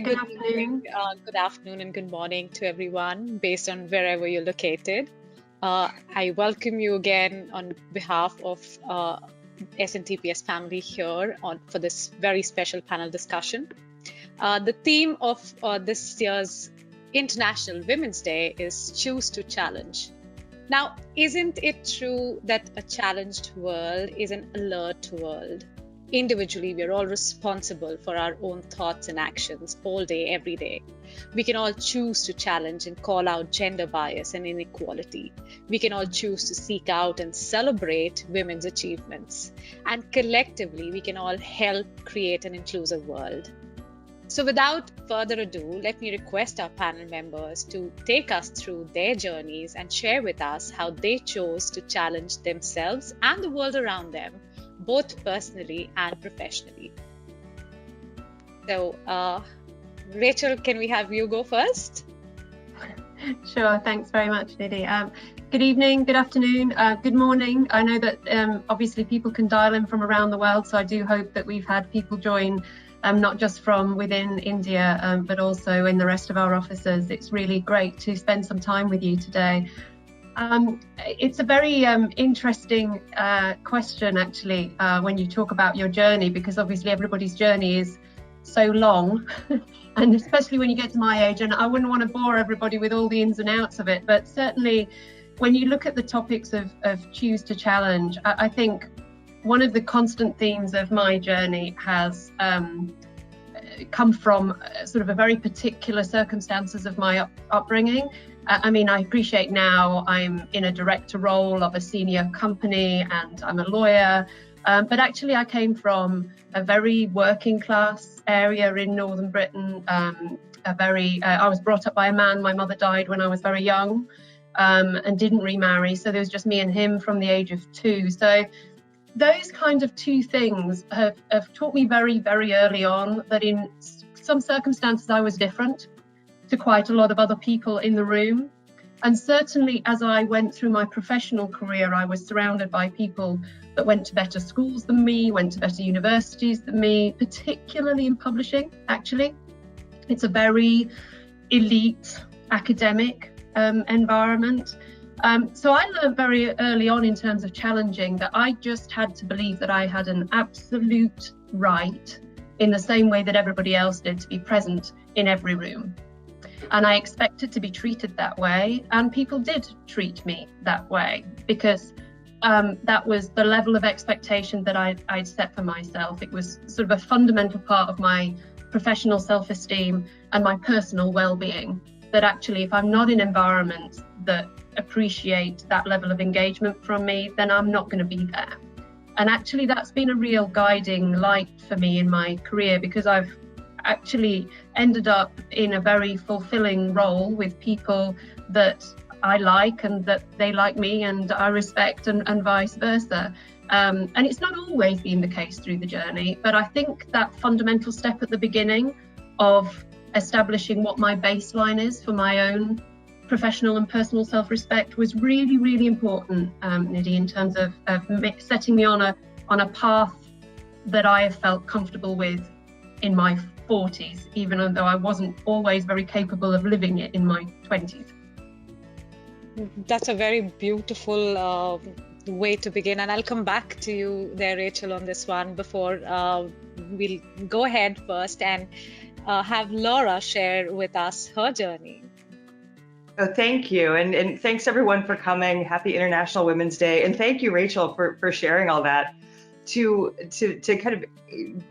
very Good good afternoon. morning, good afternoon, and good morning to everyone, based on wherever you're located. I welcome you again on behalf of TPS family here for this very special panel discussion. The theme of this year's International Women's Day is Choose to Challenge. Now, isn't it true that a challenged world is an alert world? Individually, we are all responsible for our own thoughts and actions all day, every day. We can all choose to challenge and call out gender bias and inequality. We can all choose to seek out and celebrate women's achievements. And collectively, we can all help create an inclusive world. So without further ado, let me request our panel members to take us through their journeys and share with us how they chose to challenge themselves and the world around them, both personally and professionally. So, Rachel, can we have you go first? Sure, thanks very much, Nidhi. Good evening, good afternoon, good morning. I know that obviously people can dial in from around the world, so I do hope that we've had people join not just from within India, but also in the rest of our offices. It's really great to spend some time with you today. It's a very interesting question, actually, when you talk about your journey, because obviously everybody's journey is so long, and especially when you get to my age, and I wouldn't want to bore everybody with all the ins and outs of it, but certainly when you look at the topics of choose to challenge, I think one of the constant themes of my journey has come from sort of a very particular circumstances of my upbringing. I mean, I appreciate now I'm in a director role of a senior company and I'm a lawyer, but actually I came from a very working class area in Northern Britain. I was brought up by a man. My mother died when I was very young and didn't remarry. So there was just me and him from the age of 2. So those kind of two things have taught me very, very early on that in some circumstances I was different to quite a lot of other people in the room. And certainly as I went through my professional career, I was surrounded by people that went to better schools than me, went to better universities than me, particularly in publishing, actually. It's a very elite academic environment. So I learned very early on in terms of challenging that I just had to believe that I had an absolute right, in the same way that everybody else did, to be present in every room. And I expected to be treated that way, and people did treat me that way, because that was the level of expectation that I'd set for myself. It was sort of a fundamental part of my professional self-esteem and my personal well-being, that actually if I'm not in environments that appreciate that level of engagement from me, then I'm not going to be there. And actually that's been a real guiding light for me in my career, because I've actually ended up in a very fulfilling role with people that I like and that they like me and I respect, and vice versa. And it's not always been the case through the journey, but I think that fundamental step at the beginning of establishing what my baseline is for my own professional and personal self-respect was really, really important, Nidhi, in terms of setting me on a path that I have felt comfortable with in my 40s, even though I wasn't always very capable of living it in my 20s. That's a very beautiful way to begin, and I'll come back to you there, Rachel, on this one. Before we'll go ahead first and have Laura share with us her journey. Oh, thank you. And thanks everyone for coming. Happy International Women's Day. And thank you, Rachel, for sharing all that. To kind of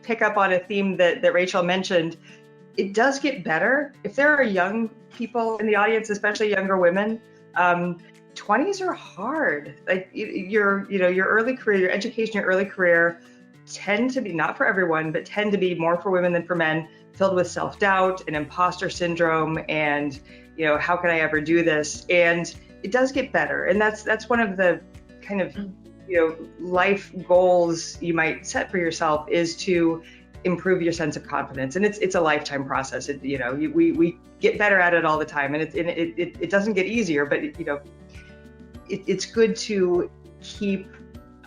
pick up on a theme that Rachel mentioned, it does get better. If there are young people in the audience, especially younger women, 20s are hard. Like your early career, your education, your early career tend to be, not for everyone, but tend to be more for women than for men, filled with self-doubt and imposter syndrome and how can I ever do this? And it does get better. And that's one of the kind of, life goals you might set for yourself, is to improve your sense of confidence. And it's a lifetime process. We get better at it all the time, and it doesn't get easier, but it's good to keep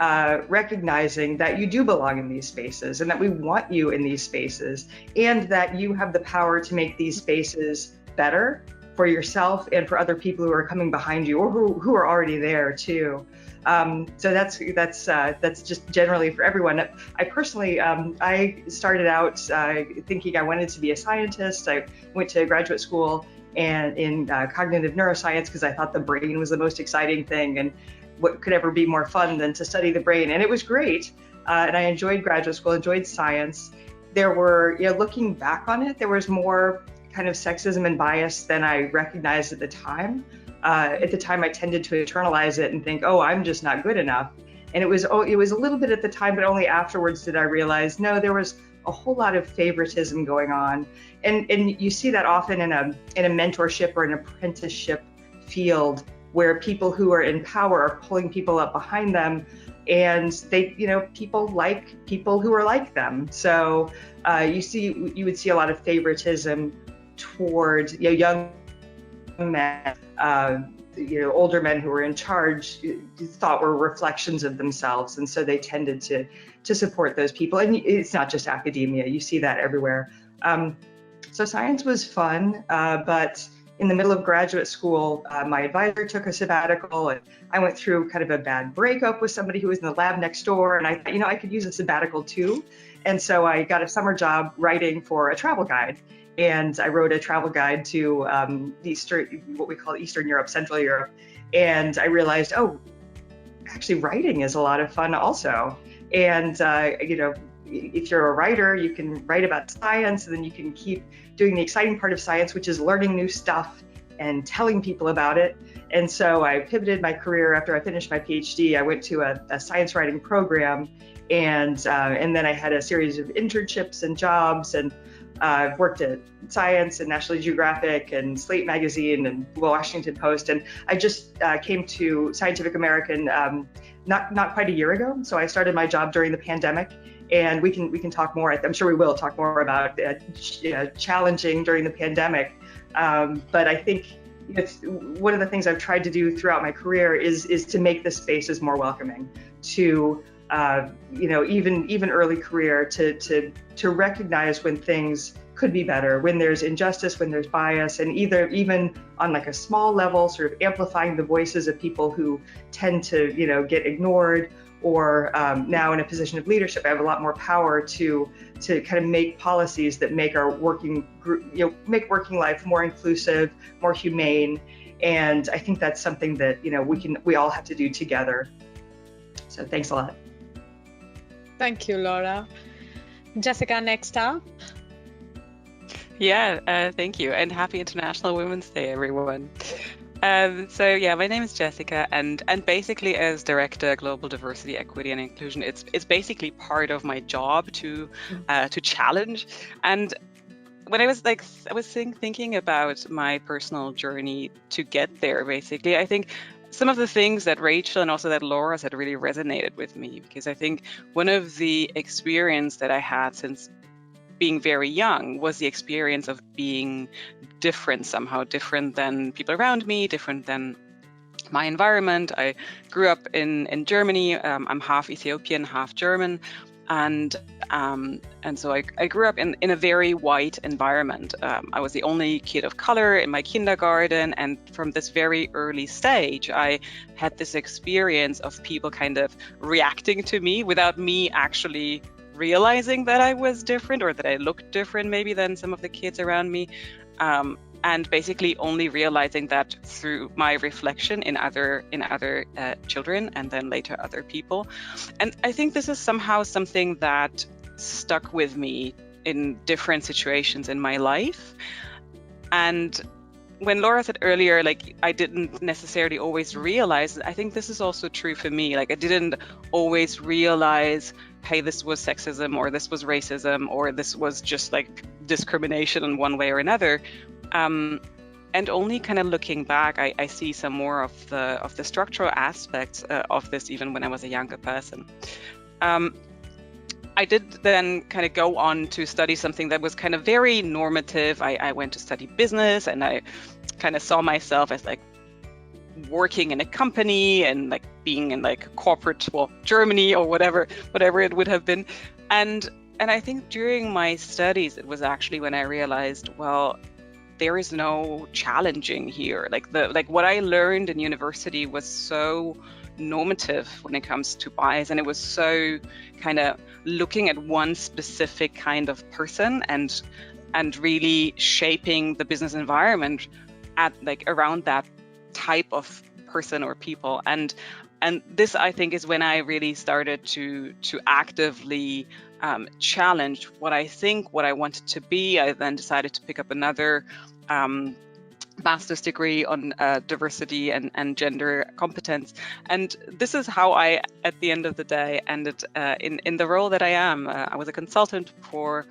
recognizing that you do belong in these spaces and that we want you in these spaces, and that you have the power to make these spaces better for yourself and for other people who are coming behind you or who are already there too. So that's just generally for everyone. I personally, I started out thinking I wanted to be a scientist. I went to graduate school and in cognitive neuroscience because I thought the brain was the most exciting thing, and what could ever be more fun than to study the brain? And it was great, and I enjoyed graduate school, enjoyed science. There were, looking back on it, there was more kind of sexism and bias than I recognized at the time. At the time, I tended to internalize it and think, oh, I'm just not good enough. And it was a little bit at the time, but only afterwards did I realize, no, there was a whole lot of favoritism going on. And you see that often in a mentorship or an apprenticeship field where people who are in power are pulling people up behind them, and they, people like people who are like them. So you would see a lot of favoritism toward young men, older men who were in charge thought were reflections of themselves, and so they tended to support those people. And it's not just academia; you see that everywhere. So science was fun, but in the middle of graduate school, my advisor took a sabbatical, and I went through kind of a bad breakup with somebody who was in the lab next door, and I thought, I could use a sabbatical too. And so I got a summer job writing for a travel guide. And I wrote a travel guide to what we call Eastern Europe, Central Europe. And I realized, oh, actually writing is a lot of fun also. And, if you're a writer, you can write about science, and then you can keep doing the exciting part of science, which is learning new stuff and telling people about it. And so I pivoted my career after I finished my PhD. I went to a science writing program, and then I had a series of internships and jobs, and I've worked at Science and National Geographic and Slate Magazine and Washington Post, and I just came to Scientific American not quite a year ago. So I started my job during the pandemic, and we can talk more. I'm sure we will talk more about challenging during the pandemic. But I think one of the things I've tried to do throughout my career is to make the spaces more welcoming to even early career, to recognize when things could be better, when there's injustice, when there's bias, and even on like a small level, sort of amplifying the voices of people who tend to get ignored, or now in a position of leadership, I have a lot more power to kind of make policies that make our make working life more inclusive, more humane. And I think that's something that we all have to do together. So thanks a lot. Thank you, Laura. Jessica, next up. Yeah, thank you, and happy International Women's Day, everyone. My name is Jessica, and basically as Director Global Diversity, Equity and Inclusion, it's basically part of my job to challenge. And when I was thinking about my personal journey to get there, basically, I think some of the things that Rachel and also that Laura said really resonated with me, because I think one of the experience that I had since being very young was the experience of being different, somehow different than people around me, different than my environment. I grew up in Germany. I'm half Ethiopian, half German. And so I grew up in a very white environment. I was the only kid of color in my kindergarten, and from this very early stage, I had this experience of people kind of reacting to me without me actually realizing that I was different, or that I looked different maybe than some of the kids around me. And basically only realizing that through my reflection in other children, and then later other people. And I think this is somehow something that stuck with me in different situations in my life. And when Laura said earlier, I didn't necessarily always realize, I think this is also true for me. I didn't always realize, hey, this was sexism, or this was racism, or this was just discrimination in one way or another. And only kind of looking back, I see some more of the structural aspects of this, even when I was a younger person. I did then kind of go on to study something that was kind of very normative. I went to study business, and I kind of saw myself as working in a company and like being in like corporate, well, Germany or whatever it would have been. And I think during my studies, it was actually when I realized, well, there is no challenging here. Like what I learned in university was so normative when it comes to bias, and it was so kind of looking at one specific kind of person and really shaping the business environment at like around that type of person or people. And this, I think, is when I really started to actively challenge what I wanted to be. I then decided to pick up another master's degree on diversity and gender competence. And this is how I, at the end of the day, ended in the role that I am. I was a consultant for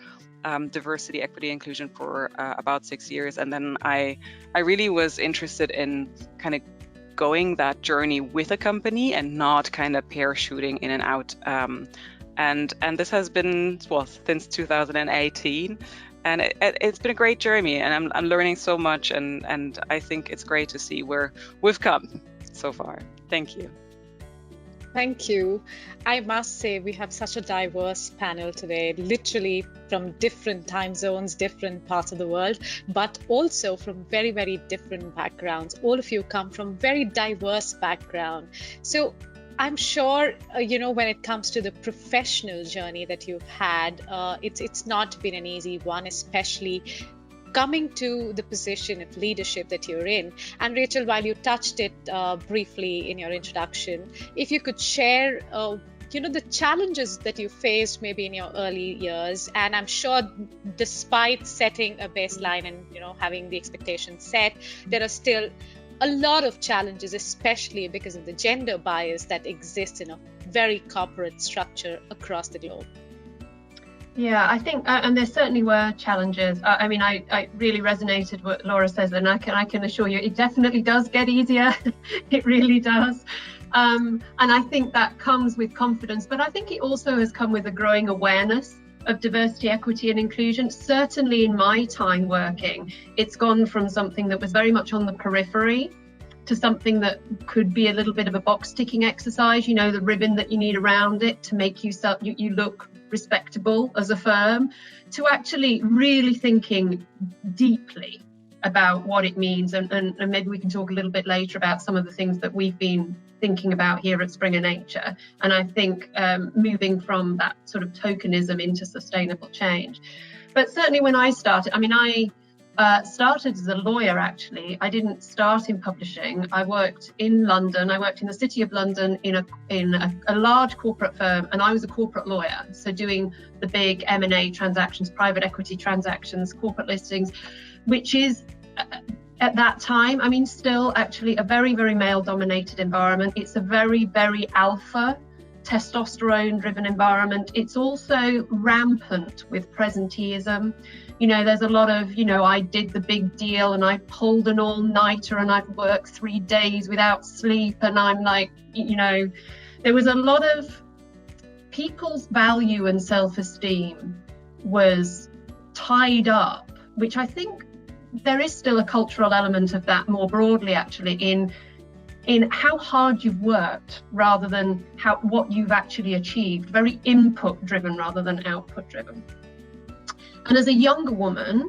diversity, equity, inclusion for about 6 years. And then I really was interested in kind of going that journey with a company and not kind of parachuting in and out. And this has been, well, since 2018. And it's been a great journey, and I'm learning so much, and I think it's great to see where we've come so far. Thank you. Thank you. I must say we have such a diverse panel today, literally from different time zones, different parts of the world, but also from very, very different backgrounds. All of you come from very diverse background. So I'm sure, when it comes to the professional journey that you've had, it's not been an easy one, especially coming to the position of leadership that you're in. And Rachel, while you touched it briefly in your introduction, if you could share, the challenges that you faced maybe in your early years. And I'm sure despite setting a baseline and, having the expectations set, there are still a lot of challenges, especially because of the gender bias that exists in a very corporate structure across the globe. Yeah, I think, and there certainly were challenges. I really resonated with what Laura says, and I can assure you, it definitely does get easier. It really does. And I think that comes with confidence, but I think it also has come with a growing awareness of diversity, equity and inclusion. Certainly in my time working, it's gone from something that was very much on the periphery to something that could be a little bit of a box ticking exercise, the ribbon that you need around it to make you look respectable as a firm, to actually really thinking deeply about what it means. And maybe we can talk a little bit later about some of the things that we've been thinking about here at Springer Nature. And I think moving from that sort of tokenism into sustainable change. But certainly when I started, I started as a lawyer, actually. I didn't start in publishing. I worked in London. I worked in the City of London in a large corporate firm, and I was a corporate lawyer. So doing the big M&A transactions, private equity transactions, corporate listings, which is at that time, still actually a very, very male-dominated environment. It's a very, very alpha, testosterone-driven environment. It's also rampant with presenteeism. There's a lot of, I did the big deal and I pulled an all-nighter and I've worked 3 days without sleep. And I'm like, there was a lot of people's value and self-esteem was tied up, which I think there is still a cultural element of that more broadly, actually, in how hard you've worked rather than what you've actually achieved. Very input driven rather than output driven. And as a younger woman,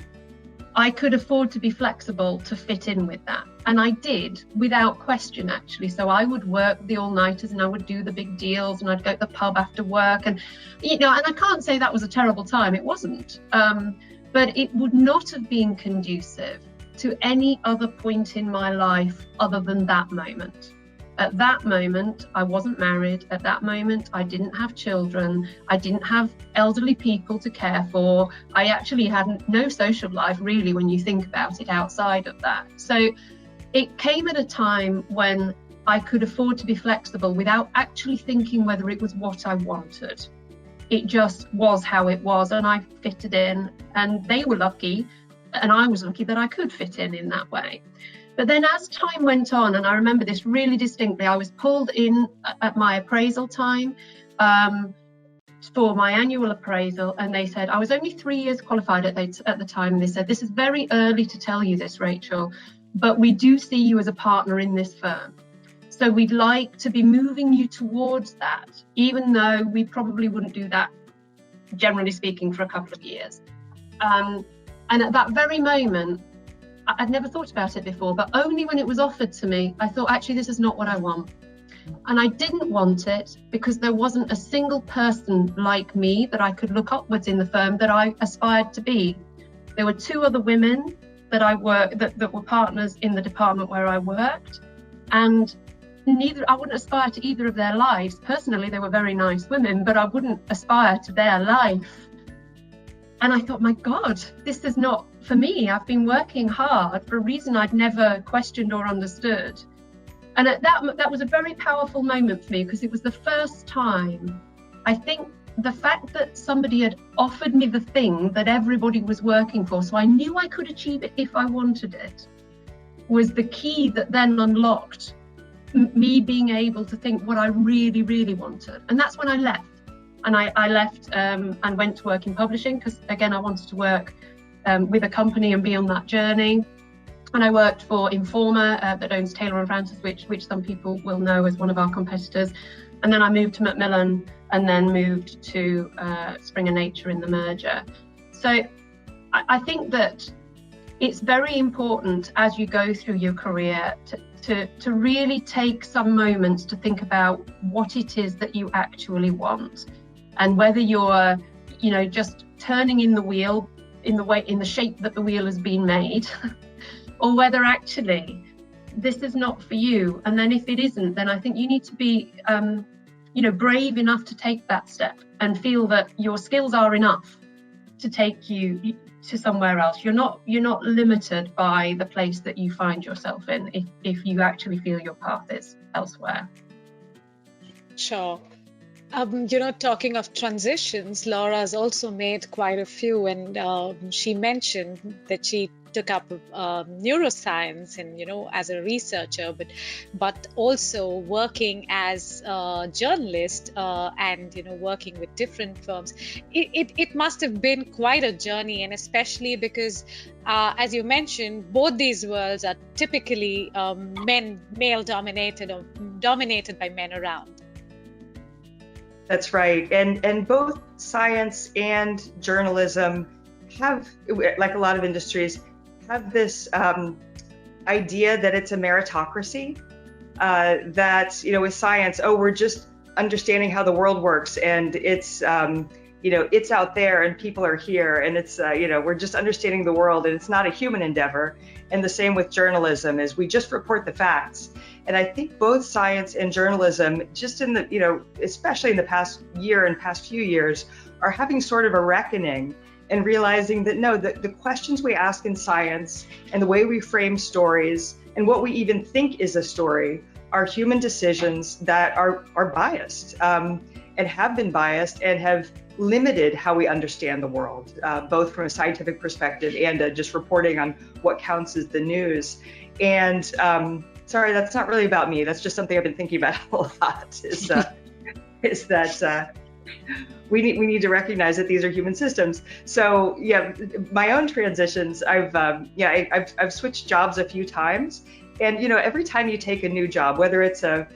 I could afford to be flexible to fit in with that. And I did, without question, actually. So I would work the all-nighters and I would do the big deals and I'd go to the pub after work. And, and I can't say that was a terrible time. It wasn't. But it would not have been conducive to any other point in my life other than that moment. At that moment, I wasn't married. At that moment, I didn't have children. I didn't have elderly people to care for. I actually had no social life, really, when you think about it outside of that. So it came at a time when I could afford to be flexible without actually thinking whether it was what I wanted. It just was how it was, and I fitted in, and they were lucky, and I was lucky that I could fit in that way. But then as time went on, and I remember this really distinctly, I was pulled in at my appraisal time for my annual appraisal, and they said, I was only 3 years qualified at the time, and they said, this is very early to tell you this, Rachel, but we do see you as a partner in this firm. So we'd like to be moving you towards that, even though we probably wouldn't do that, generally speaking, for a couple of years. And at that very moment, I'd never thought about it before, but only when it was offered to me, I thought, actually, this is not what I want. And I didn't want it because there wasn't a single person like me that I could look upwards in the firm that I aspired to be. There were two other women that I worked that were partners in the department where I worked, and I wouldn't aspire to either of their lives. Personally, they were very nice women, but I wouldn't aspire to their life. And I thought, my God, this is not for me. I've been working hard for a reason I'd never questioned or understood. And that was a very powerful moment for me, because it was the first time, I think, the fact that somebody had offered me the thing that everybody was working for, so I knew I could achieve it if I wanted it, was the key that then unlocked me being able to think what I really, really wanted. And that's when I left. And I left and went to work in publishing, because again, I wanted to work with a company and be on that journey. And I worked for Informer, that owns Taylor & Francis, which some people will know as one of our competitors. And then I moved to Macmillan, and then moved to Springer Nature in the merger. So I think that it's very important as you go through your career to really take some moments to think about what it is that you actually want, and whether you're, just turning in the wheel in the shape that the wheel has been made, or whether actually this is not for you. And then if it isn't, then I think you need to be, brave enough to take that step and feel that your skills are enough to take you to somewhere else. You're not limited by the place that you find yourself in if you actually feel your path is elsewhere. Sure. Talking of transitions, Laura's also made quite a few, and she mentioned that she took up neuroscience and as a researcher, but also working as a journalist and working with different firms. It must have been quite a journey, and especially because as you mentioned, both these worlds are typically male dominated or dominated by men around. That's right. And both science and journalism have, like a lot of industries, have this idea that it's a meritocracy, that, with science, we're just understanding how the world works, and it's, it's out there and people are here, and it's, we're just understanding the world, and it's not a human endeavor. And the same with journalism, is we just report the facts. And I think both science and journalism, just in the, especially in the past year and past few years, are having sort of a reckoning and realizing that no, the questions we ask in science and the way we frame stories and what we even think is a story are human decisions that are biased and have been biased and have limited how we understand the world, both from a scientific perspective and just reporting on what counts as the news. And sorry, that's not really about me. That's just something I've been thinking about a lot, is that we need to recognize that these are human systems. So yeah, my own transitions, I've switched jobs a few times, and every time you take a new job, whether it's a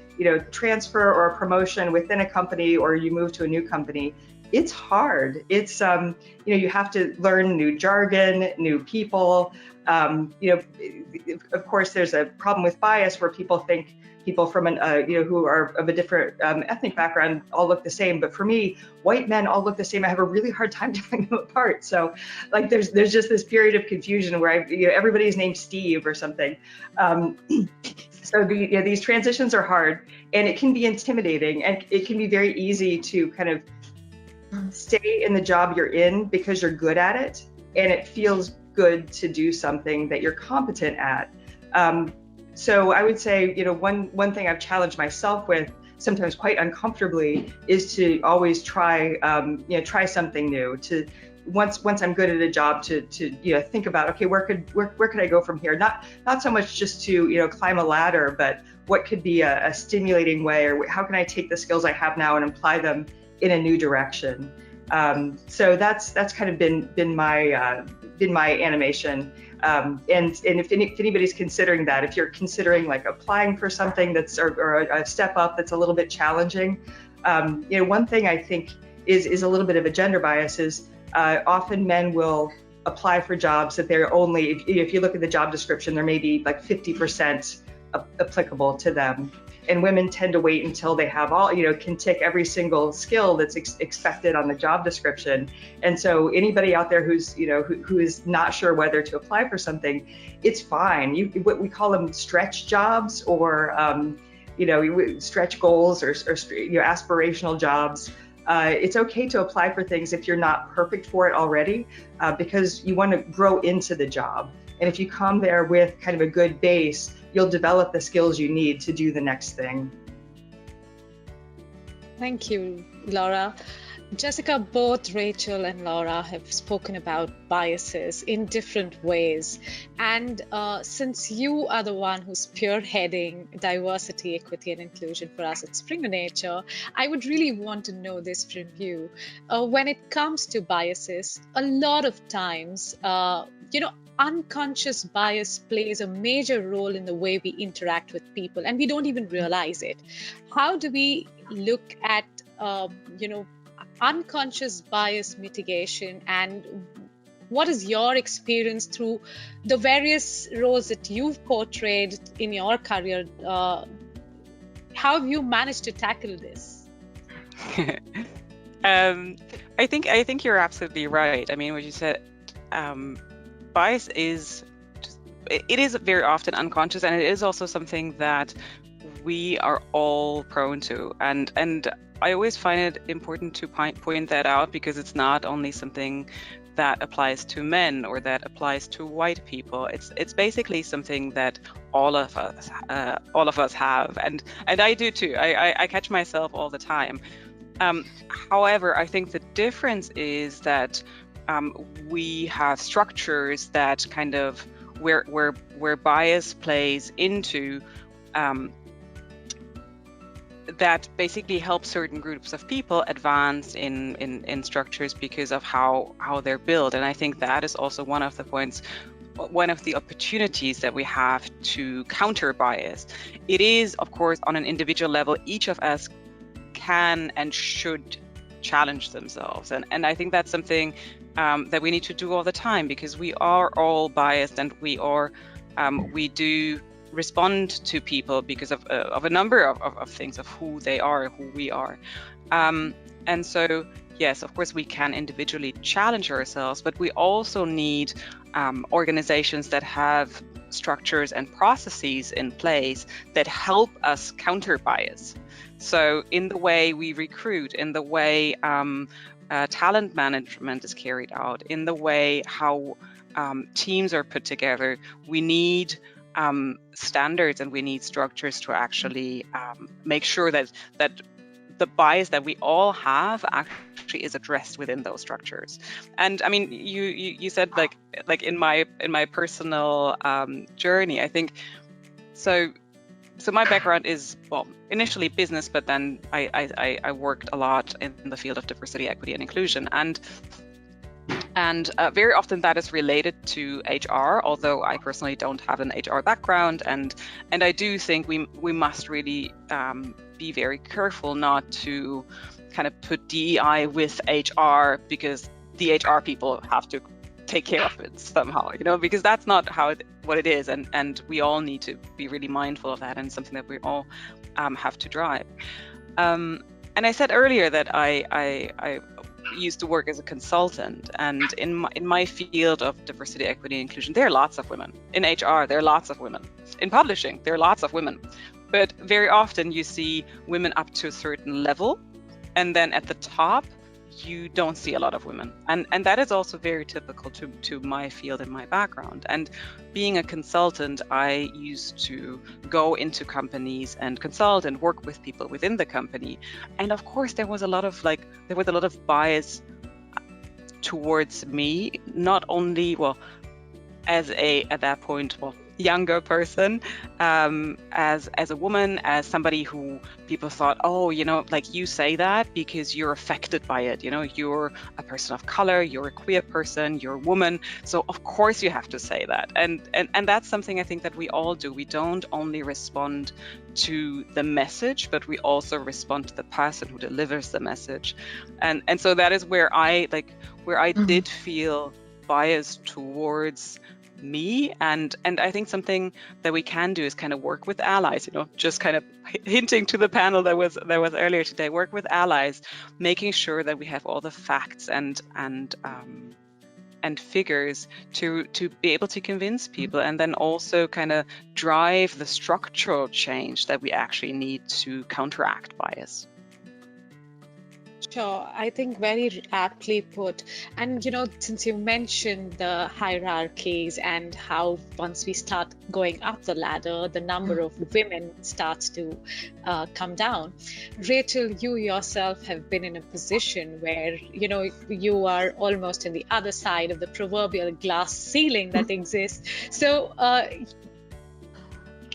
transfer or a promotion within a company, or you move to a new company, it's hard. It's you have to learn new jargon, new people. Of course, there's a problem with bias where people think people from an who are of a different ethnic background all look the same. But for me, white men all look the same. I have a really hard time telling them apart. So like there's just this period of confusion where everybody's named Steve or something. So these transitions are hard, and it can be intimidating, and it can be very easy to kind of stay in the job you're in because you're good at it, and it feels good to do something that you're competent at. So I would say, one thing I've challenged myself with, sometimes quite uncomfortably, is to always try something new. To once I'm good at a job, to think about, okay, where could I go from here? Not so much just to climb a ladder, but what could be a stimulating way, or how can I take the skills I have now and apply them in a new direction. So that's kind of been my animation. And if anybody's considering that, if you're considering like applying for something that's or a step up that's a little bit challenging, one thing I think is a little bit of a gender bias is often men will apply for jobs that they're only, if you look at the job description, there may be like 50% applicable to them. And women tend to wait until they have all, can tick every single skill that's expected on the job description. And so anybody out there who's, who is not sure whether to apply for something, it's fine. What we call them stretch jobs or, stretch goals or aspirational jobs. It's okay to apply for things if you're not perfect for it already, because you want to grow into the job. And if you come there with kind of a good base, you'll develop the skills you need to do the next thing. Thank you, Laura. Jessica, both Rachel and Laura have spoken about biases in different ways. And since you are the one who's spearheading diversity, equity, and inclusion for us at Springer Nature, I would really want to know this from you. When it comes to biases, a lot of times, unconscious bias plays a major role in the way we interact with people, and we don't even realize it. How do we look at, unconscious bias mitigation, and what is your experience through the various roles that you've portrayed in your career? How have you managed to tackle this? I think you're absolutely right. I mean, what you said, bias is very often unconscious, and it is also something that we are all prone to. And I always find it important to point that out, because it's not only something that applies to men or that applies to white people. It's basically something that all of us have, and I do too. I catch myself all the time. However, I think the difference is that we have structures that kind of where bias plays into that basically help certain groups of people advance in structures because of how they're built. And I think that is also one of the points, one of the opportunities that we have to counter bias. It is, of course, on an individual level, each of us can and should challenge themselves. And I think that's something that we need to do all the time, because we are all biased, and we do respond to people because of a number of things, of who they are, who we are. And so, yes, of course, we can individually challenge ourselves, but we also need organizations that have structures and processes in place that help us counter bias. So in the way we recruit, in the way talent management is carried out, in the way how teams are put together, we need standards and we need structures to actually make sure that the bias that we all have actually is addressed within those structures. And I mean, you said like in my personal journey, I think so my background is, well, initially business, but then I worked a lot in the field of diversity, equity, and inclusion, and very often that is related to HR, although I personally don't have an HR background, and I do think we must really be very careful not to kind of put DEI with HR, because the HR people have to take care of it somehow, because that's not what it is, and we all need to be really mindful of that, and something that we all have to drive. And I said earlier that I used to work as a consultant, and in my field of diversity, equity, and inclusion, there are lots of women. In HR, there are lots of women. In publishing, there are lots of women. But very often you see women up to a certain level, and then at the top, you don't see a lot of women. And that is also very typical to my field and my background. And being a consultant, I used to go into companies and consult and work with people within the company. And of course, there was a lot of bias towards me, not only, well, at that point, well, younger person, as a woman, as somebody who people thought, oh, like you say that because you're affected by it. You're a person of color, you're a queer person, you're a woman, so of course you have to say that. And that's something I think that we all do. We don't only respond to the message, but we also respond to the person who delivers the message. And so that is where I did feel biased towards me, and I think something that we can do is kind of work with allies, just kind of hinting to the panel that was earlier today, work with allies, making sure that we have all the facts and figures to be able to convince people, and then also kind of drive the structural change that we actually need to counteract bias. Sure, I think very aptly put. And since you mentioned the hierarchies and how once we start going up the ladder, the number of women starts to come down. Rachel, you yourself have been in a position where you are almost on the other side of the proverbial glass ceiling that exists. So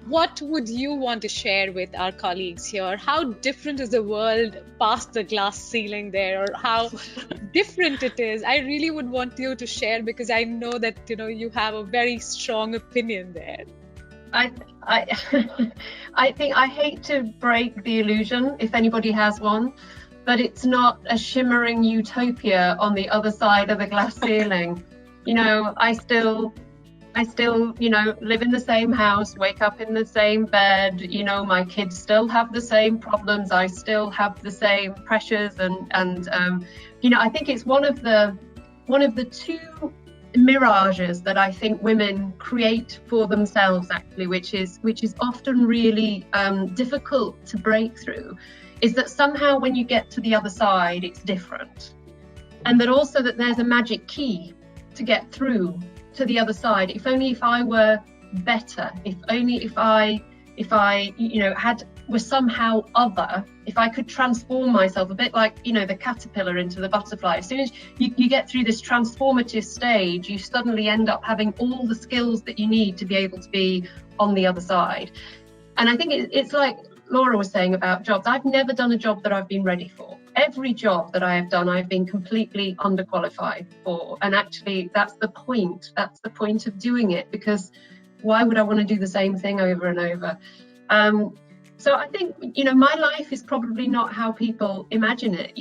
what would you want to share with our colleagues here? How different is the world past the glass ceiling there, or how different it is? I really would want you to share, because I know that you have a very strong opinion there. I think I hate to break the illusion, if anybody has one, but it's not a shimmering utopia on the other side of the glass ceiling. I still, live in the same house, wake up in the same bed, my kids still have the same problems, I still have the same pressures, and I think it's one of the two mirages that I think women create for themselves, actually, which is often really difficult to break through, is that somehow when you get to the other side, it's different, and that also that there's a magic key to get through to the other side. If only if I were better, if I was somehow other, if I could transform myself, a bit like the caterpillar into the butterfly. As soon as you get through this transformative stage, you suddenly end up having all the skills that you need to be able to be on the other side. And I think it's like Laura was saying about jobs. I've never done a job that I've been ready for. Every job that I have done, I've been completely underqualified for. And actually, that's the point. That's the point of doing it, because why would I want to do the same thing over and over? So I think, my life is probably not how people imagine it.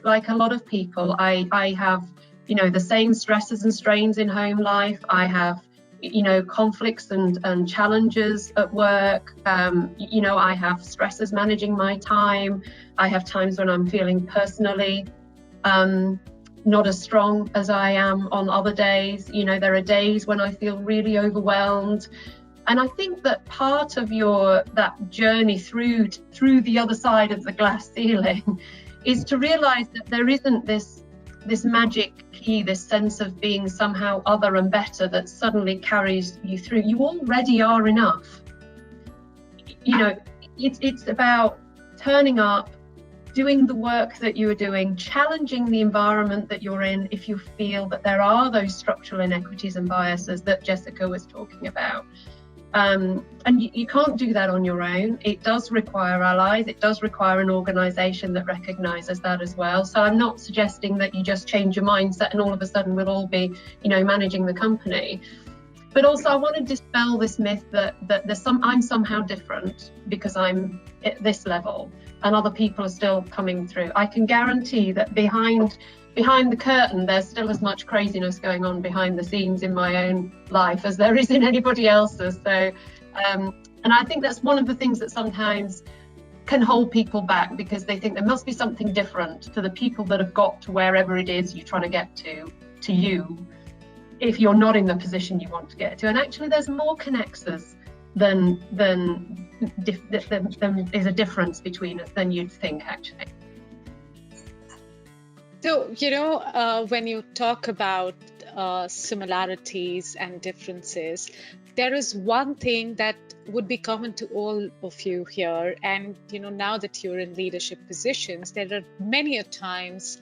Like a lot of people, I have, the same stresses and strains in home life. I have conflicts and challenges at work. I have stresses managing my time. I have times when I'm feeling personally not as strong as I am on other days. There are days when I feel really overwhelmed. And I think that part of that journey through the other side of the glass ceiling is to realize that there isn't this magic key, this sense of being somehow other and better that suddenly carries you through. You already are enough. It's about turning up, doing the work that you are doing, challenging the environment that you're in if you feel that there are those structural inequities and biases that Jessica was talking about. And you can't do that on your own. It does require allies. It does require an organisation that recognises that as well. So I'm not suggesting that you just change your mindset and all of a sudden we'll all be, managing the company. But also I want to dispel this myth that I'm somehow different because I'm at this level and other people are still coming through. I can guarantee that behind the curtain, there's still as much craziness going on behind the scenes in my own life as there is in anybody else's. So, and I think that's one of the things that sometimes can hold people back, because they think there must be something different to the people that have got to wherever it is you're trying to get to you, if you're not in the position you want to get to. And actually, there's more connectors than is a difference between us than you'd think, actually. So, when you talk about similarities and differences, there is one thing that would be common to all of you here. And, now that you're in leadership positions, there are many a times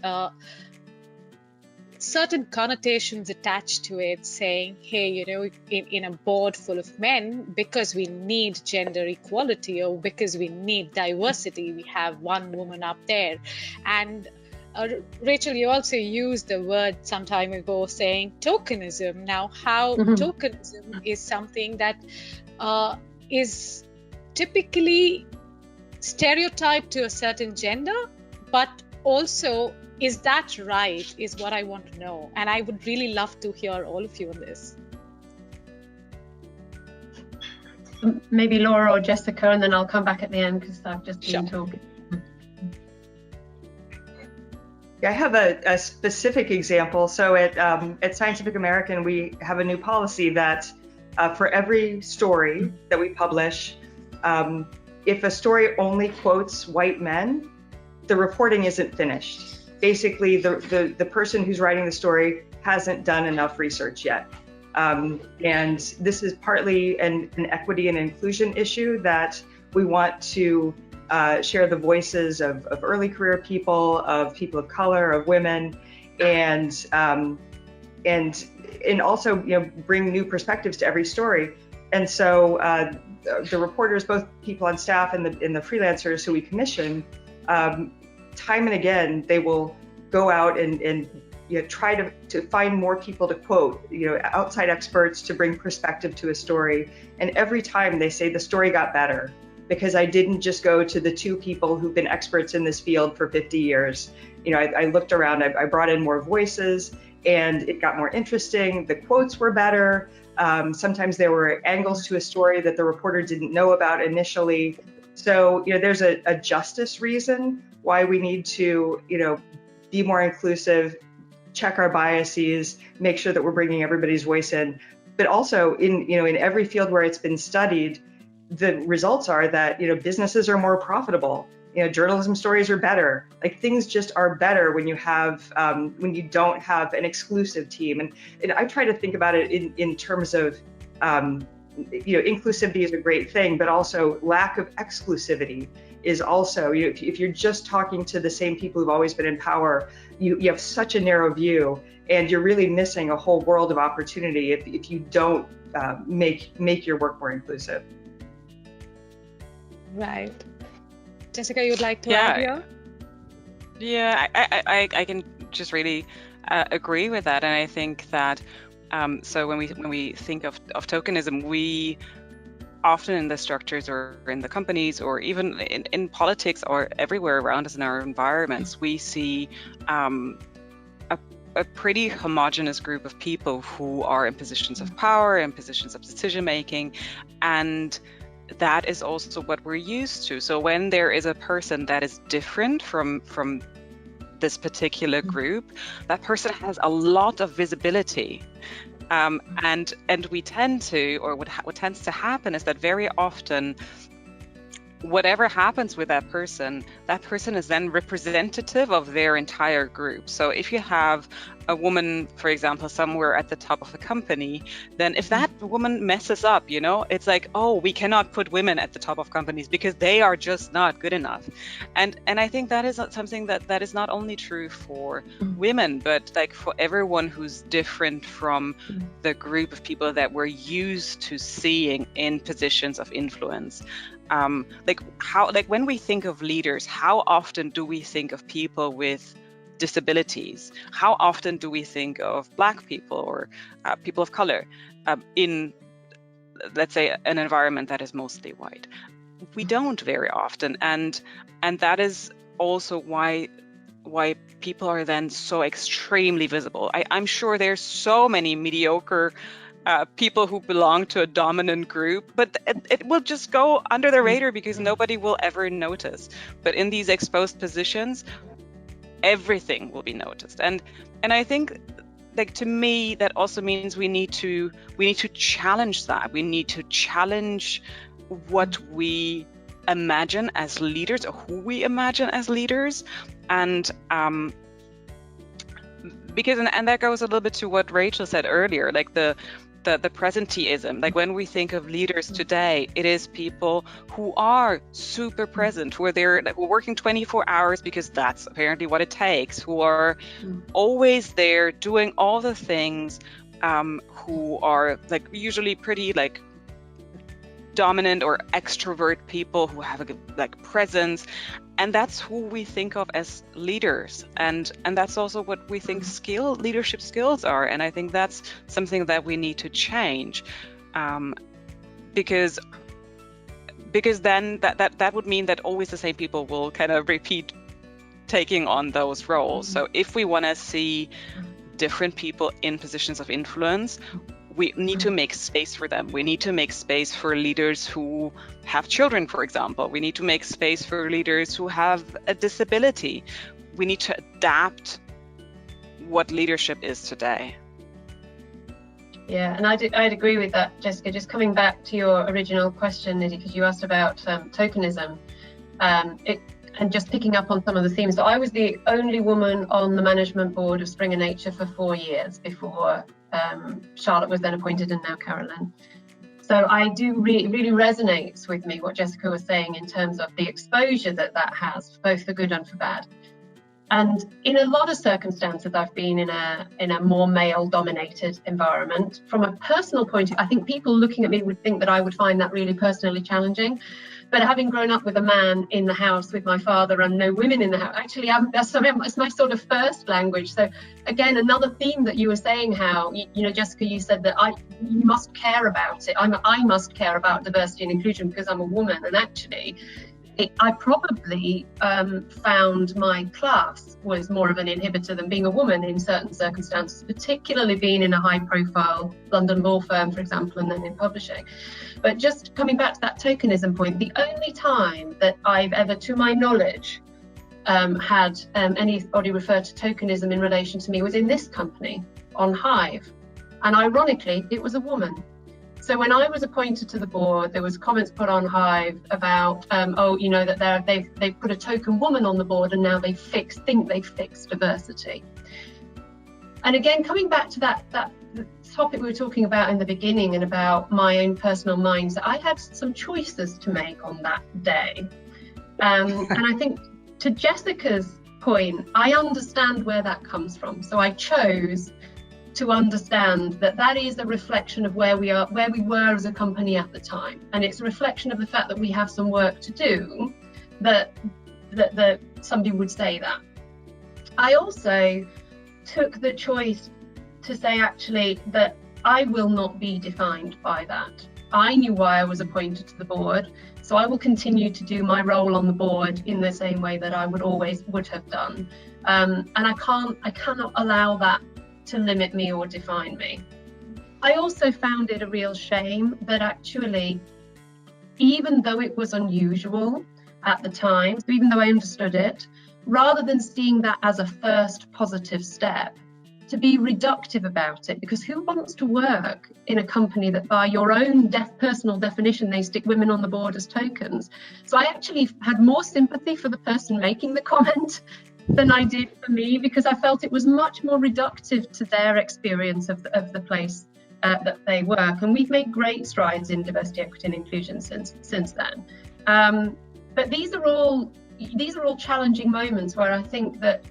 certain connotations attached to it, saying, hey, in a board full of men, because we need gender equality or because we need diversity, we have one woman up there. And Rachel, you also used the word some time ago saying tokenism. Now, how tokenism is something that is typically stereotyped to a certain gender, but also, is that right, is what I want to know. And I would really love to hear all of you on this. Maybe Laura or Jessica, and then I'll come back at the end because I've just been talking. Yeah, I have a specific example. So at Scientific American, we have a new policy that for every story that we publish, if a story only quotes white men, the reporting isn't finished. Basically, the person who's writing the story hasn't done enough research yet. And this is partly an equity and inclusion issue that we want to share the voices of early career people, of people of color, of women, and also bring new perspectives to every story. And so the reporters, both people on staff and the freelancers who we commission, time and again, they will go out and try to find more people to quote, outside experts to bring perspective to a story. And every time they say the story got better because I didn't just go to the two people who've been experts in this field for 50 years. I looked around, I brought in more voices, and it got more interesting. The quotes were better. Sometimes there were angles to a story that the reporter didn't know about initially. So, there's a justice reason why we need to, be more inclusive, check our biases, make sure that we're bringing everybody's voice in. But also in every field where it's been studied, the results are that, businesses are more profitable. Journalism stories are better. Like, things just are better when you have, when you don't have an exclusive team. And I try to think about it in terms of, inclusivity is a great thing, but also lack of exclusivity is also, if you're just talking to the same people who've always been in power, you have such a narrow view, and you're really missing a whole world of opportunity if you don't make your work more inclusive. Right. Jessica, you'd like to add here? Yeah, I can just really agree with that, and I think that so when we think of tokenism, we often in the structures or in the companies or even in politics or everywhere around us in our environments, we see a pretty homogenous group of people who are in positions of power and positions of decision making, and that is also what we're used to. So when there is a person that is different from this particular group, that person has a lot of visibility. And we tend to, or what tends to happen is that very often, whatever happens with that person is then representative of their entire group. So if you have a woman, for example, somewhere at the top of a company, then if that woman messes up, it's like, oh, we cannot put women at the top of companies because they are just not good enough. And I think that is something that is not only true for women, but like for everyone who's different from the group of people that we're used to seeing in positions of influence. When we think of leaders, how often do we think of people with disabilities? How often do we think of Black people or people of color in, let's say, an environment that is mostly white? We don't very often, and that is also why people are then so extremely visible. I'm sure there's so many mediocre people who belong to a dominant group, but it will just go under the radar because nobody will ever notice. But in these exposed positions, everything will be noticed. And I think, like, to me, that also means we need to challenge that. We need to challenge what we imagine as leaders or who we imagine as leaders. And because that goes a little bit to what Rachel said earlier, like the the presenteeism. Like when we think of leaders today, it is people who are super present, who are working 24 hours because that's apparently what it takes, who are always there doing all the things, who are like usually pretty like dominant or extrovert people who have a like presence, and that's who we think of as leaders, and that's also what we think leadership skills are. And I think that's something that we need to change, because then that would mean that always the same people will kind of repeat taking on those roles. So if we want to see different people in positions of influence, we need to make space for them. We need to make space for leaders who have children, for example. We need to make space for leaders who have a disability. We need to adapt what leadership is today. Yeah, and I'd agree with that, Jessica. Just coming back to your original question, Nidhi, because you asked about tokenism, and just picking up on some of the themes. So I was the only woman on the management board of Springer Nature for 4 years before Charlotte was then appointed, and now Carolyn. So I do really resonates with me what Jessica was saying in terms of the exposure that has, both for good and for bad. And in a lot of circumstances, I've been in a more male-dominated environment. From a personal point of view, I think people looking at me would think that I would find that really personally challenging. But having grown up with a man in the house with my father and no women in the house, actually, it's my sort of first language. So again, another theme that you were saying, how, you know, Jessica, you said that you must care about it. I must care about diversity and inclusion because I'm a woman. And actually, I probably found my class was more of an inhibitor than being a woman in certain circumstances, particularly being in a high-profile London law firm, for example, and then in publishing. But just coming back to that tokenism point, the only time that I've ever, to my knowledge, had anybody refer to tokenism in relation to me was in this company, on Hive. And ironically, it was a woman. So when I was appointed to the board, there was comments put on Hive about, you know, that they've put a token woman on the board and now think they've fixed diversity. And again, coming back to that topic we were talking about in the beginning and about my own personal mindset, I had some choices to make on that day. And I think to Jessica's point, I understand where that comes from. So I chose to understand that is a reflection of where we were as a company at the time, and it's a reflection of the fact that we have some work to do. That somebody would say that. I also took the choice to say actually that I will not be defined by that. I knew why I was appointed to the board, so I will continue to do my role on the board in the same way that I would have done, and I cannot allow that to limit me or define me. I also found it a real shame that actually, even though it was unusual at the time, even though I understood it, rather than seeing that as a first positive step, to be reductive about it, because who wants to work in a company that by your own personal definition, they stick women on the board as tokens? So I actually had more sympathy for the person making the comment than I did for me, because I felt it was much more reductive to their experience of the place that they work. And we've made great strides in diversity, equity and inclusion since then. But these are all challenging moments where I think that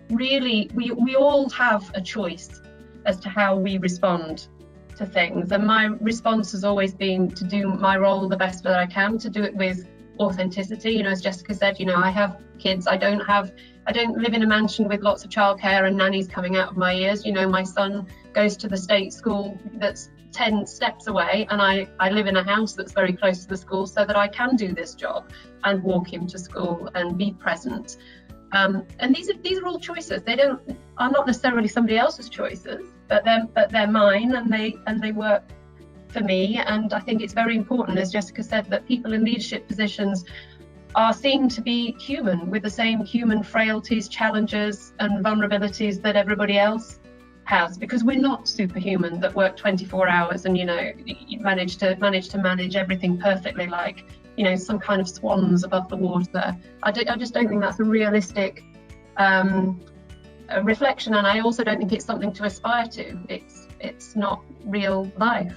really we all have a choice as to how we respond to things. And my response has always been to do my role the best that I can, to do it with authenticity. You know, as Jessica said, you know, I have kids. I don't live in a mansion with lots of childcare and nannies coming out of my ears. You know, my son goes to the state school that's 10 steps away, and I live in a house that's very close to the school so that I can do this job and walk him to school and be present. And these are all choices. They are not necessarily somebody else's choices, but they're mine, and they work for me. And I think it's very important, as Jessica said, that people in leadership positions are seen to be human, with the same human frailties, challenges and vulnerabilities that everybody else has, because we're not superhuman that work 24 hours and, you know, you manage to manage everything perfectly, like, you know, some kind of swans above the water. I just don't think that's a realistic reflection, and I also don't think it's something to aspire to. it's not real life.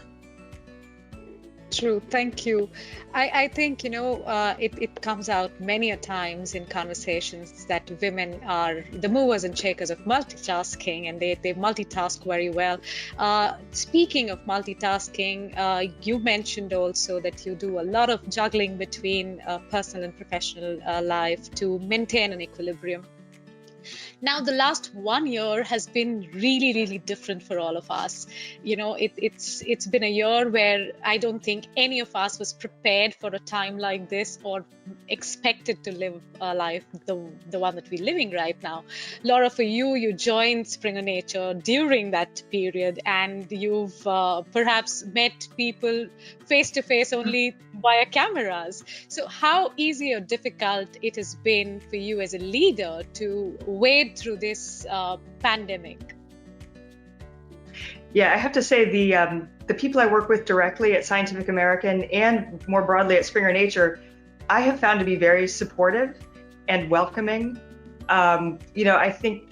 True, thank you. I think, it comes out many a times in conversations that women are the movers and shakers of multitasking, and they multitask very well. Speaking of multitasking, you mentioned also that you do a lot of juggling between personal and professional life to maintain an equilibrium. Now, the last 1 year has been really, really different for all of us. It's been a year where I don't think any of us was prepared for a time like this or expected to live a life the one that we're living right now. Laura, for you joined Springer Nature during that period, and you've perhaps met people face to face only via cameras. So how easy or difficult it has been for you as a leader to wade through this pandemic? Yeah, I have to say the people I work with directly at Scientific American and more broadly at Springer Nature, I have found to be very supportive and welcoming. I think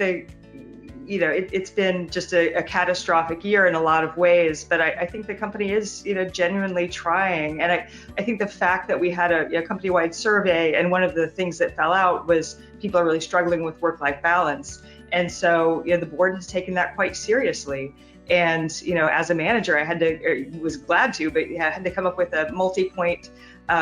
it's been just a catastrophic year in a lot of ways, but I think the company is, genuinely trying. And I think the fact that we had a company-wide survey, and one of the things that fell out was people are really struggling with work-life balance. And so, the board has taken that quite seriously. And, as a manager, was glad to, but I had to come up with a multi-point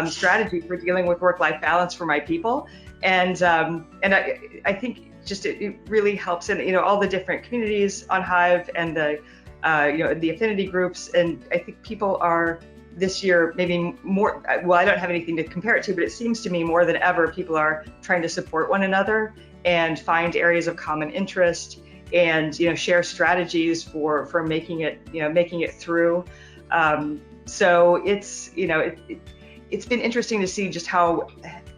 strategy for dealing with work-life balance for my people. And I think just it really helps in all the different communities on Hive and the affinity groups. And I think people are this year maybe more, well, I don't have anything to compare it to, but it seems to me more than ever people are trying to support one another and find areas of common interest and share strategies for making it through. So it's it's been interesting to see just how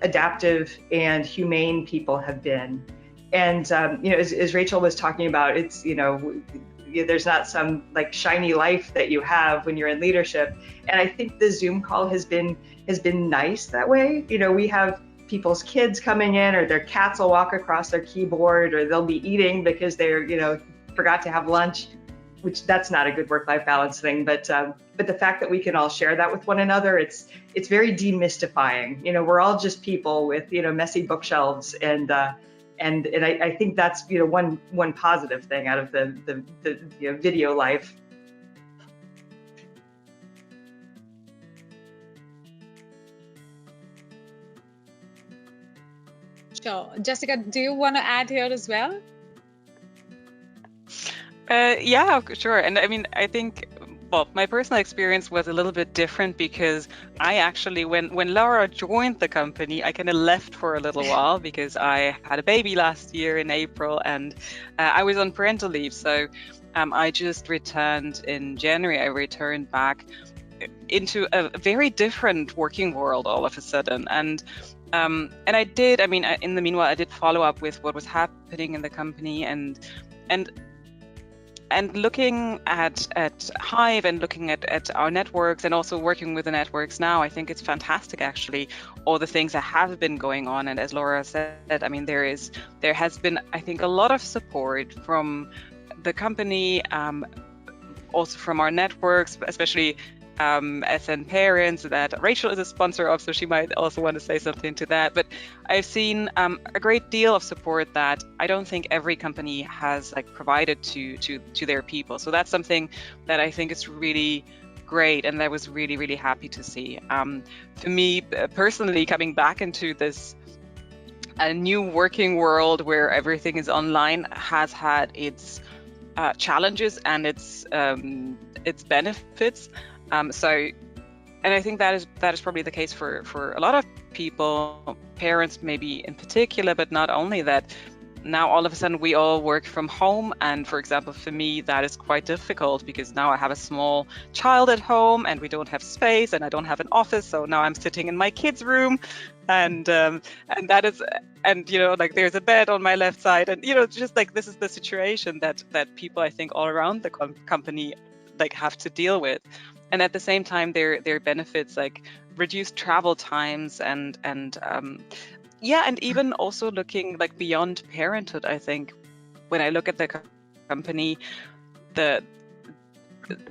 adaptive and humane people have been. And as Rachel was talking about, it's there's not some like shiny life that you have when you're in leadership. And I think the Zoom call has been nice that way. We have people's kids coming in, or their cats will walk across their keyboard, or they'll be eating because they're forgot to have lunch, which that's not a good work-life balance thing. But the fact that we can all share that with one another, it's very demystifying. We're all just people with messy bookshelves, and I think that's one positive thing out of the video life. Sure. Jessica, do you want to add here as well? Yeah, sure. And I mean, I think, well, my personal experience was a little bit different because I actually, when Laura joined the company, I kind of left for a little while because I had a baby last year in April, and I was on parental leave. So I just returned in January. I returned back into a very different working world all of a sudden. And I did, in the meanwhile, I did follow up with what was happening in the company and looking at Hive and looking at our networks and also working with the networks now. I think it's fantastic, actually, all the things that have been going on. And as Laura said, there has been, I think, a lot of support from the company, also from our networks, especially SN Parents that Rachel is a sponsor of, so she might also want to say something to that. But I've seen a great deal of support that I don't think every company has provided to their people. So that's something that I think is really great, and I was really, really happy to see. For me personally, coming back into this a new working world where everything is online has had its challenges and its benefits. And I think that is probably the case for a lot of people, parents maybe in particular, but not only that. Now all of a sudden we all work from home, and for example for me that is quite difficult because now I have a small child at home and we don't have space and I don't have an office, so now I'm sitting in my kids' room, and that is, and there's a bed on my left side, and just this is the situation that people I think all around the company have to deal with. And at the same time, there are benefits like reduced travel times and even also looking beyond parenthood. I think when I look at the company,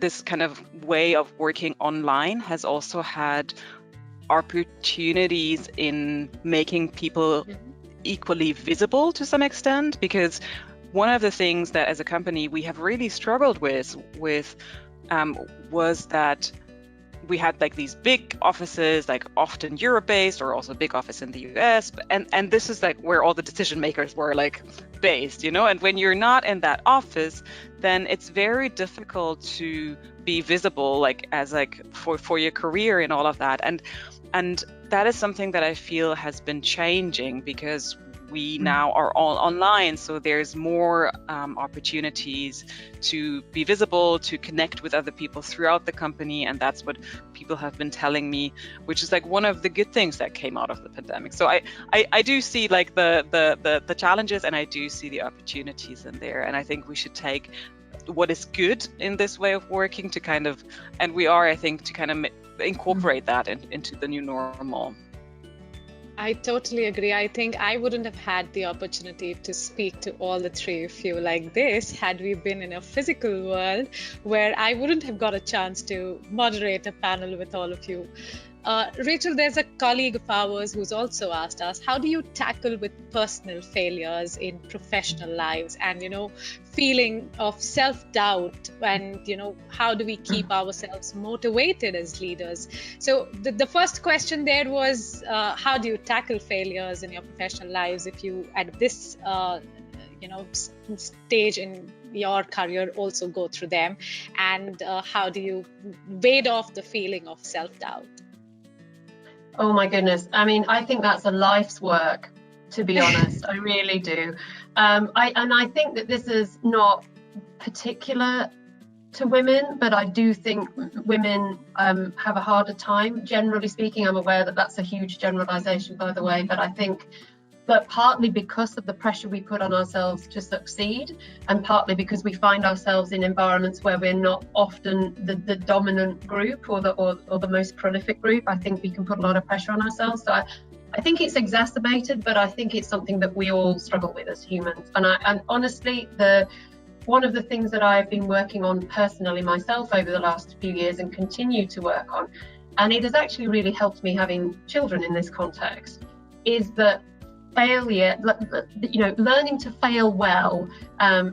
this kind of way of working online has also had opportunities in making people equally visible to some extent, because one of the things that as a company we have really struggled with was that we had like these big offices, like often Europe-based or also big office in the US, and this is like where all the decision makers were like based, you know. And when you're not in that office, then it's very difficult to be visible, like as like for your career and all of that. And that is something that I feel has been changing, because we now are all online, so there's more opportunities to be visible, to connect with other people throughout the company, and that's what people have been telling me, which is like one of the good things that came out of the pandemic. So I do see like the challenges, and I do see the opportunities in there, and I think we should take what is good in this way of working to kind of, and we are, I think, to kind of incorporate that into the new normal. I totally agree. I think I wouldn't have had the opportunity to speak to all the three of you like this had we been in a physical world where I wouldn't have got a chance to moderate a panel with all of you. Rachel, there's a colleague of ours who's also asked us, how do you tackle with personal failures in professional lives and, you know, feeling of self-doubt, and, you know, how do we keep ourselves motivated as leaders? So the first question there was, how do you tackle failures in your professional lives if you at this stage in your career also go through them, and how do you ward off the feeling of self-doubt? Oh my goodness. I mean, I think that's a life's work, to be honest. I really do. I think that this is not particular to women, but I do think women have a harder time. Generally speaking, I'm aware that that's a huge generalization, by the way, but I think that partly because of the pressure we put on ourselves to succeed, and partly because we find ourselves in environments where we're not often the dominant group or the most prolific group, I think we can put a lot of pressure on ourselves. So I think it's exacerbated, but I think it's something that we all struggle with as humans. And honestly, one of the things that I've been working on personally myself over the last few years and continue to work on, and it has actually really helped me having children in this context, is that failure, you know, learning to fail well.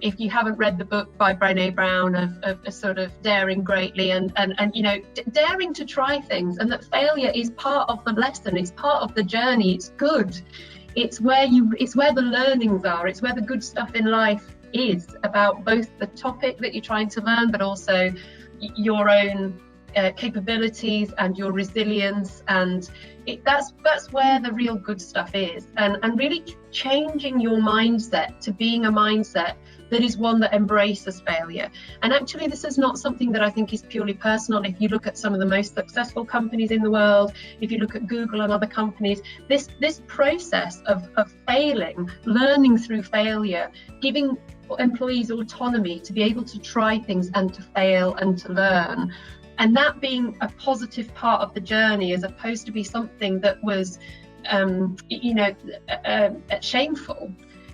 If you haven't read the book by Brené Brown of sort of daring greatly and you know, daring to try things, and that failure is part of the lesson, it's part of the journey, it's good, it's where the learnings are, it's where the good stuff in life is, about both the topic that you're trying to learn, but also your own capabilities and your resilience, and that's where the real good stuff is, and really changing your mindset to being a mindset that is one that embraces failure. And actually, this is not something that I think is purely personal. If you look at some of the most successful companies in the world, if you look at Google and other companies, this process of failing, learning through failure, giving employees autonomy to be able to try things and to fail and to learn, and that being a positive part of the journey, as opposed to be something that was, shameful.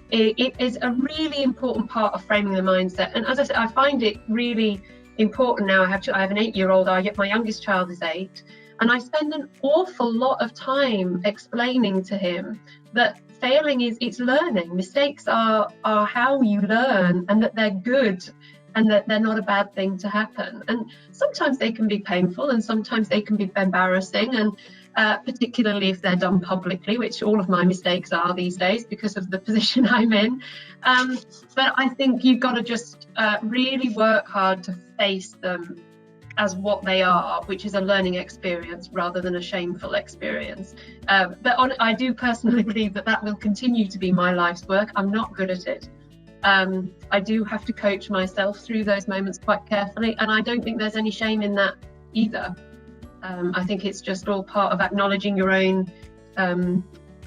It is a really important part of framing the mindset. And as I said, I find it really important now. I have an 8-year-old. My youngest child is 8, and I spend an awful lot of time explaining to him that failing it's learning. Mistakes are how you learn, and that they're good, and that they're not a bad thing to happen. And sometimes they can be painful, and sometimes they can be embarrassing, and particularly if they're done publicly, which all of my mistakes are these days because of the position I'm in. But I think you've got to just really work hard to face them as what they are, which is a learning experience rather than a shameful experience. I do personally believe that will continue to be my life's work. I'm not good at it. I do have to coach myself through those moments quite carefully, and I don't think there's any shame in that either. I think it's just all part of acknowledging your own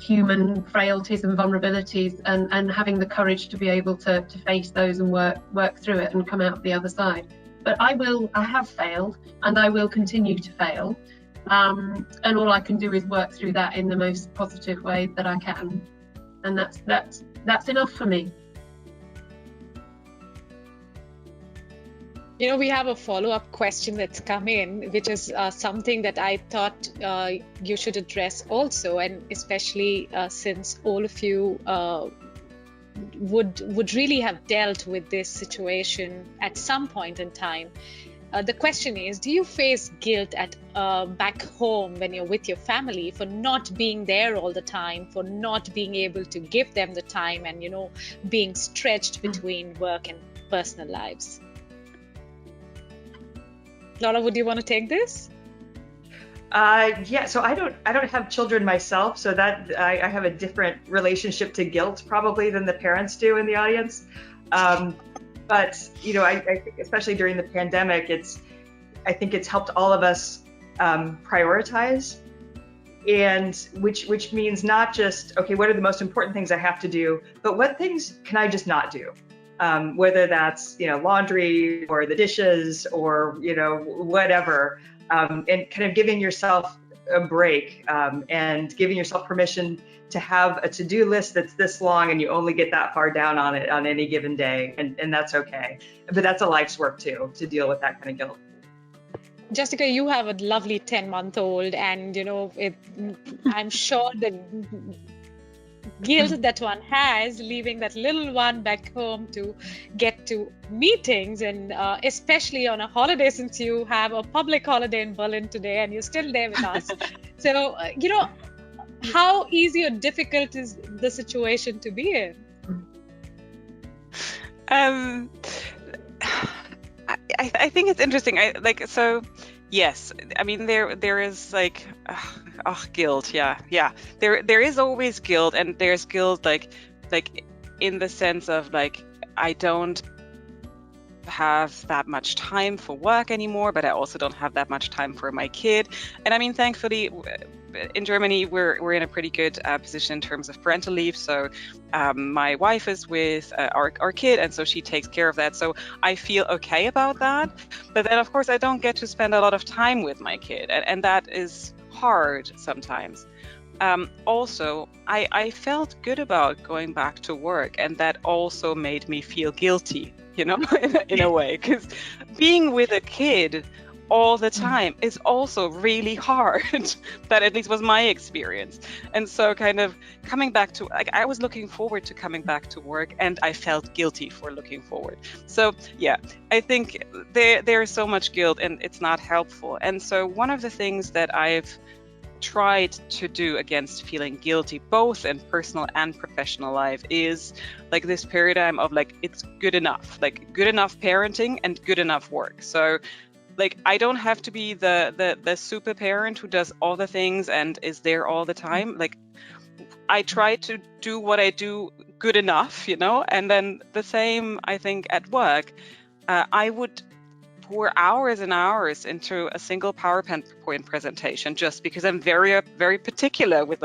human frailties and vulnerabilities, and having the courage to be able to face those and work through it and come out the other side. But I have failed, and I will continue to fail, and all I can do is work through that in the most positive way that I can, and that's enough for me. We have a follow-up question that's come in, which is something that I thought you should address also, and especially since all of you would really have dealt with this situation at some point in time. The question is, do you face guilt at back home when you're with your family for not being there all the time, for not being able to give them the time and, being stretched between work and personal lives? Laura, would you want to take this? Yeah, so I don't have children myself, so that I have a different relationship to guilt probably than the parents do in the audience. But I think especially during the pandemic, I think it's helped all of us prioritize, and which means not just, okay, what are the most important things I have to do, but what things can I just not do? Whether that's laundry or the dishes or whatever, and kind of giving yourself a break and giving yourself permission to have a to-do list that's this long and you only get that far down on it on any given day, and that's okay. But that's a life's work too, to deal with that kind of guilt. Jessica, you have a lovely 10-month-old, and I'm sure the guilt that one has leaving that little one back home to get to meetings, and especially on a holiday, since you have a public holiday in Berlin today and you're still there with us. So how easy or difficult is the situation to be in? I think it's interesting. Yes, I mean there is guilt. Yeah. There is always guilt, and there's guilt like in the sense of I don't have that much time for work anymore, but I also don't have that much time for my kid. And I mean, thankfully, in Germany, we're in a pretty good position in terms of parental leave. So my wife is with our kid, and so she takes care of that. So I feel okay about that. But then, of course, I don't get to spend a lot of time with my kid, and that is hard sometimes. Also, I felt good about going back to work, and that also made me feel guilty, in a way, because being with a kid all the time is also really hard. That at least was my experience. And so kind of coming back to, I was looking forward to coming back to work, and I felt guilty for looking forward. So yeah, I think there is so much guilt, and it's not helpful. And so one of the things that I've tried to do against feeling guilty, both in personal and professional life, is this paradigm of it's good enough, good enough parenting and good enough work. So I don't have to be the super parent who does all the things and is there all the time. I try to do what I do good enough, and then the same, I think, at work. I would pour hours and hours into a single PowerPoint presentation just because I'm very, very particular with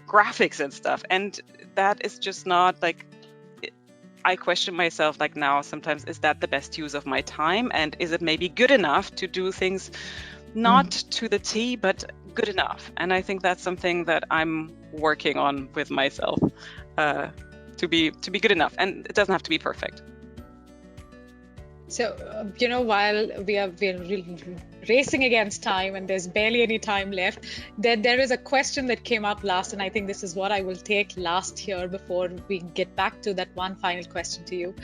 graphics and stuff. And that is just not I question myself now sometimes, is that the best use of my time? And is it maybe good enough to do things not to the T, but good enough? And I think that's something that I'm working on with myself, to be good enough. And it doesn't have to be perfect. So, while we're racing against time and there's barely any time left, there is a question that came up last, and I think this is what I will take last here before we get back to that one final question to you.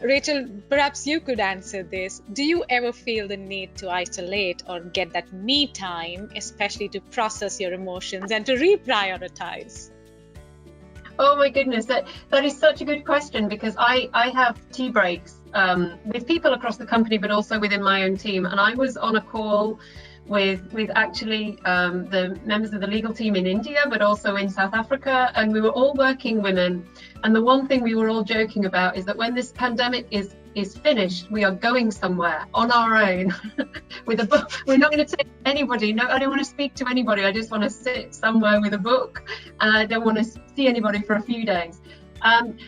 Rachel, perhaps you could answer this. Do you ever feel the need to isolate or get that me time, especially to process your emotions and to reprioritize? Oh my goodness, that is such a good question, because I have tea breaks with people across the company, but also within my own team. And I was on a call with actually the members of the legal team in India, but also in South Africa, and we were all working women. And the one thing we were all joking about is that when this pandemic is finished, we are going somewhere on our own with a book. We're not going to take anybody. No, I don't want to speak to anybody. I just want to sit somewhere with a book, and I don't want to see anybody for a few days.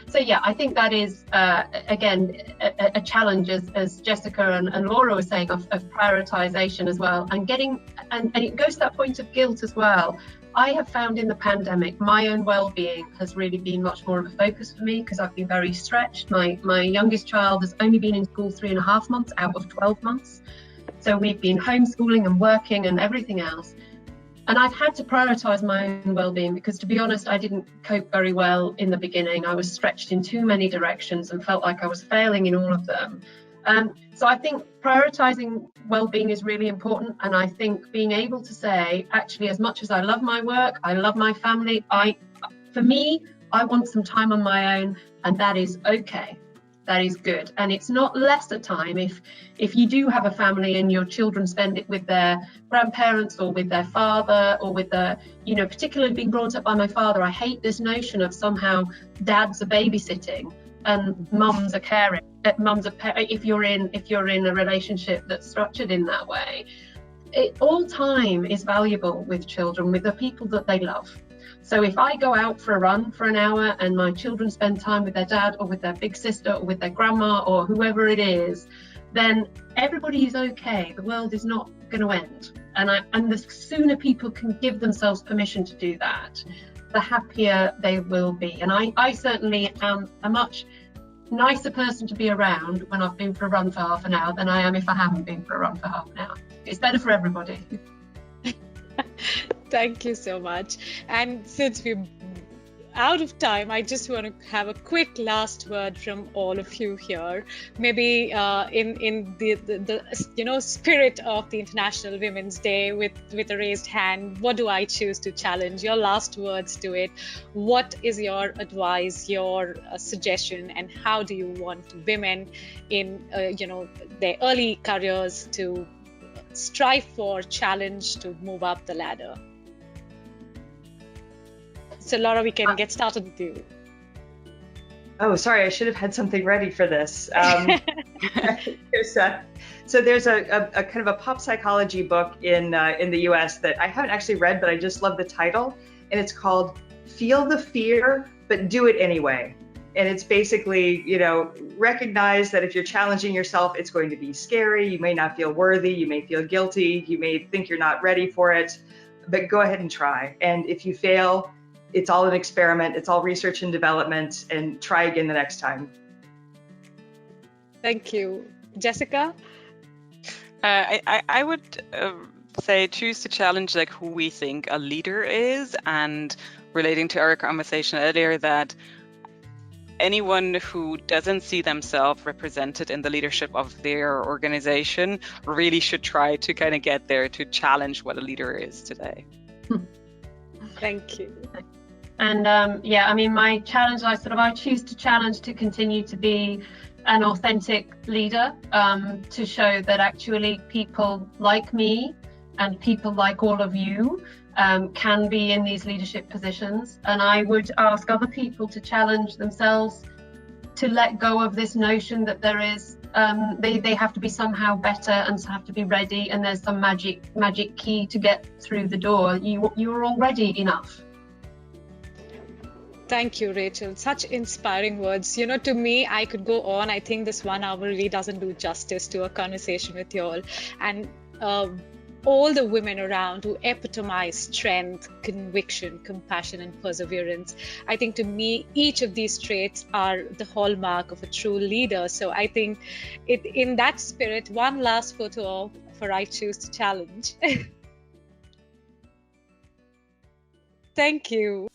So yeah, I think that is again a challenge, as Jessica and Laura were saying, of prioritization as well, and it goes to that point of guilt as well. I have found in the pandemic, my own well-being has really been much more of a focus for me because I've been very stretched. My youngest child has only been in school 3.5 months out of 12 months. So we've been homeschooling and working and everything else. And I've had to prioritize my own well-being because, to be honest, I didn't cope very well in the beginning. I was stretched in too many directions and felt like I was failing in all of them. So I think prioritizing well-being is really important. And I think being able to say, actually, as much as I love my work, I love my family, for me, I want some time on my own, and that is okay. That is good. And it's not less a time if you do have a family and your children spend it with their grandparents or with their father or with the, particularly being brought up by my father. I hate this notion of somehow dads are babysitting and mums are caring. If you're in a relationship that's structured in that way, all time is valuable with children, with the people that they love. So if I go out for a run for an hour and my children spend time with their dad or with their big sister or with their grandma or whoever it is, then everybody is okay. The world is not going to end. And the sooner people can give themselves permission to do that, the happier they will be. And I certainly am a much nicer person to be around when I've been for a run for half an hour than I am if I haven't been for a run for half an hour. It's better for everybody. Thank you so much. And since we're out of time, I just want to have a quick last word from all of you here. Maybe in the spirit of the International Women's Day, with a raised hand, what do I choose to challenge? Your last words to it. What is your advice, your suggestion, and how do you want women in their early careers to strive for, challenge, to move up the ladder? So Laura, we can get started with you. Oh, sorry, I should have had something ready for this. There's a kind of a pop psychology book in the US that I haven't actually read, but I just love the title, and it's called "Feel the Fear, but Do It Anyway." And it's basically, recognize that if you're challenging yourself, it's going to be scary. You may not feel worthy. You may feel guilty. You may think you're not ready for it, but go ahead and try. And if you fail, it's all an experiment. It's all research and development, and try again the next time. Thank you. Jessica? I would say choose to challenge who we think a leader is, and relating to our conversation earlier, that anyone who doesn't see themselves represented in the leadership of their organization really should try to kind of get there, to challenge what a leader is today. Thank you. And my challenge, I choose to challenge to continue to be an authentic leader, to show that actually people like me and people like all of you can be in these leadership positions. And I would ask other people to challenge themselves to let go of this notion that there is they have to be somehow better and have to be ready, and there's some magic key to get through the door. You're already enough. Thank you, Rachel. Such inspiring words. To me, I could go on. I think this 1 hour really doesn't do justice to a conversation with you all. And all the women around who epitomize strength, conviction, compassion, and perseverance. I think to me, each of these traits are the hallmark of a true leader. So I think in that spirit, one last photo for I Choose to Challenge. Thank you.